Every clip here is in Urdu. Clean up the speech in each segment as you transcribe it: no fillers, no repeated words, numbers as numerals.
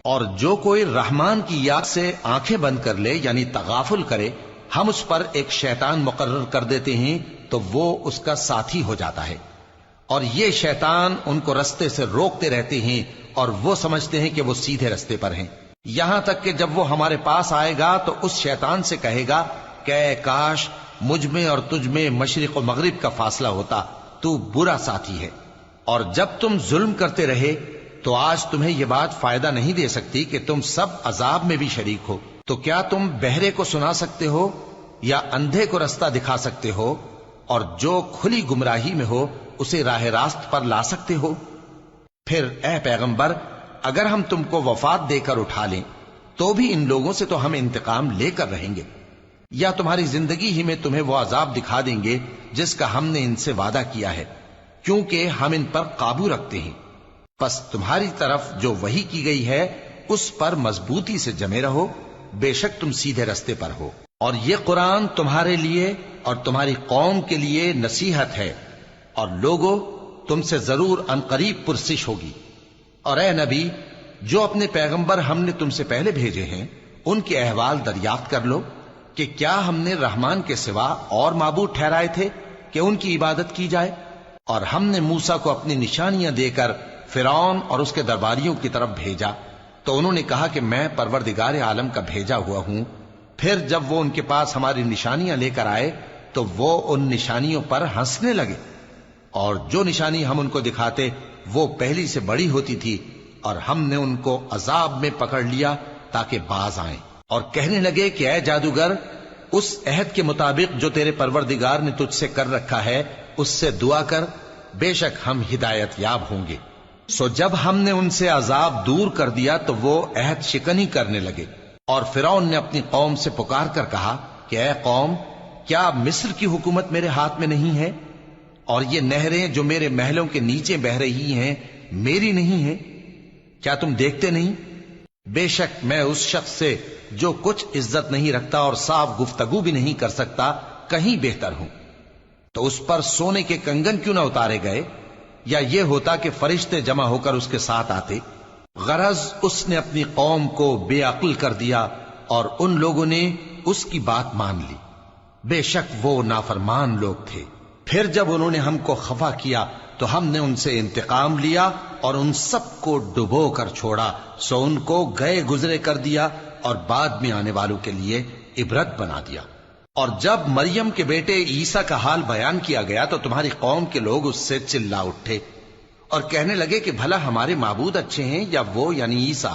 اور جو کوئی رحمان کی یاد سے آنکھیں بند کر لے یعنی تغافل کرے، ہم اس پر ایک شیطان مقرر کر دیتے ہیں تو وہ اس کا ساتھی ہو جاتا ہے، اور یہ شیطان ان کو رستے سے روکتے رہتے ہیں اور وہ سمجھتے ہیں کہ وہ سیدھے رستے پر ہیں، یہاں تک کہ جب وہ ہمارے پاس آئے گا تو اس شیطان سے کہے گا کہ اے کاش مجھ میں اور تجھ میں مشرق و مغرب کا فاصلہ ہوتا، تو برا ساتھی ہے۔ اور جب تم ظلم کرتے رہے تو آج تمہیں یہ بات فائدہ نہیں دے سکتی کہ تم سب عذاب میں بھی شریک ہو، تو کیا تم بہرے کو سنا سکتے ہو یا اندھے کو رستہ دکھا سکتے ہو، اور جو کھلی گمراہی میں ہو اسے راہ راست پر لا سکتے ہو؟ پھر اے پیغمبر، اگر ہم تم کو وفات دے کر اٹھا لیں تو بھی ان لوگوں سے تو ہم انتقام لے کر رہیں گے، یا تمہاری زندگی ہی میں تمہیں وہ عذاب دکھا دیں گے جس کا ہم نے ان سے وعدہ کیا ہے، کیونکہ ہم ان پر قابو رکھتے ہیں۔ پس تمہاری طرف جو وحی کی گئی ہے اس پر مضبوطی سے جمے رہو، بے شک تم سیدھے رستے پر ہو، اور یہ قرآن تمہارے لیے اور تمہاری قوم کے لیے نصیحت ہے، اور لوگوں تم سے ضرور عنقریب پرسش ہوگی۔ اور اے نبی، جو اپنے پیغمبر ہم نے تم سے پہلے بھیجے ہیں ان کے احوال دریافت کر لو کہ کیا ہم نے رحمان کے سوا اور معبود ٹھہرائے تھے کہ ان کی عبادت کی جائے؟ اور ہم نے موسیٰ کو اپنی نشانیاں دے کر فرعون اور اس کے درباریوں کی طرف بھیجا، تو انہوں نے کہا کہ میں پروردگار عالم کا بھیجا ہوا ہوں۔ پھر جب وہ ان کے پاس ہماری نشانیاں لے کر آئے تو وہ ان نشانیوں پر ہنسنے لگے، اور جو نشانی ہم ان کو دکھاتے وہ پہلی سے بڑی ہوتی تھی، اور ہم نے ان کو عذاب میں پکڑ لیا تاکہ باز آئیں، اور کہنے لگے کہ اے جادوگر، اس عہد کے مطابق جو تیرے پروردگار نے تجھ سے کر رکھا ہے اس سے دعا کر، بے شک ہم ہدایت یاب ہوں گے۔ سو جب ہم نے ان سے عذاب دور کر دیا تو وہ عہد شکنی کرنے لگے، اور فرعون نے اپنی قوم سے پکار کر کہا کہ اے قوم، کیا مصر کی حکومت میرے ہاتھ میں نہیں ہے، اور یہ نہریں جو میرے محلوں کے نیچے بہ رہی ہیں میری نہیں ہیں؟ کیا تم دیکھتے نہیں؟ بے شک میں اس شخص سے جو کچھ عزت نہیں رکھتا اور صاف گفتگو بھی نہیں کر سکتا کہیں بہتر ہوں۔ تو اس پر سونے کے کنگن کیوں نہ اتارے گئے، یا یہ ہوتا کہ فرشتے جمع ہو کر اس کے ساتھ آتے؟ غرض اس نے اپنی قوم کو بے عقل کر دیا اور ان لوگوں نے اس کی بات مان لی، بے شک وہ نافرمان لوگ تھے۔ پھر جب انہوں نے ہم کو خفا کیا تو ہم نے ان سے انتقام لیا اور ان سب کو ڈبو کر چھوڑا، سو ان کو گئے گزرے کر دیا اور بعد میں آنے والوں کے لیے عبرت بنا دیا۔ اور جب مریم کے بیٹے عیسیٰ کا حال بیان کیا گیا تو تمہاری قوم کے لوگ اس سے چلا اٹھے اور کہنے لگے کہ بھلا ہمارے معبود اچھے ہیں یا وہ یعنی عیسیٰ؟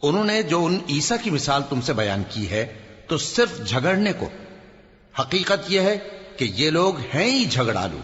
انہوں نے جو ان عیسیٰ کی مثال تم سے بیان کی ہے تو صرف جھگڑنے کو، حقیقت یہ ہے کہ یہ لوگ ہیں ہی جھگڑالو۔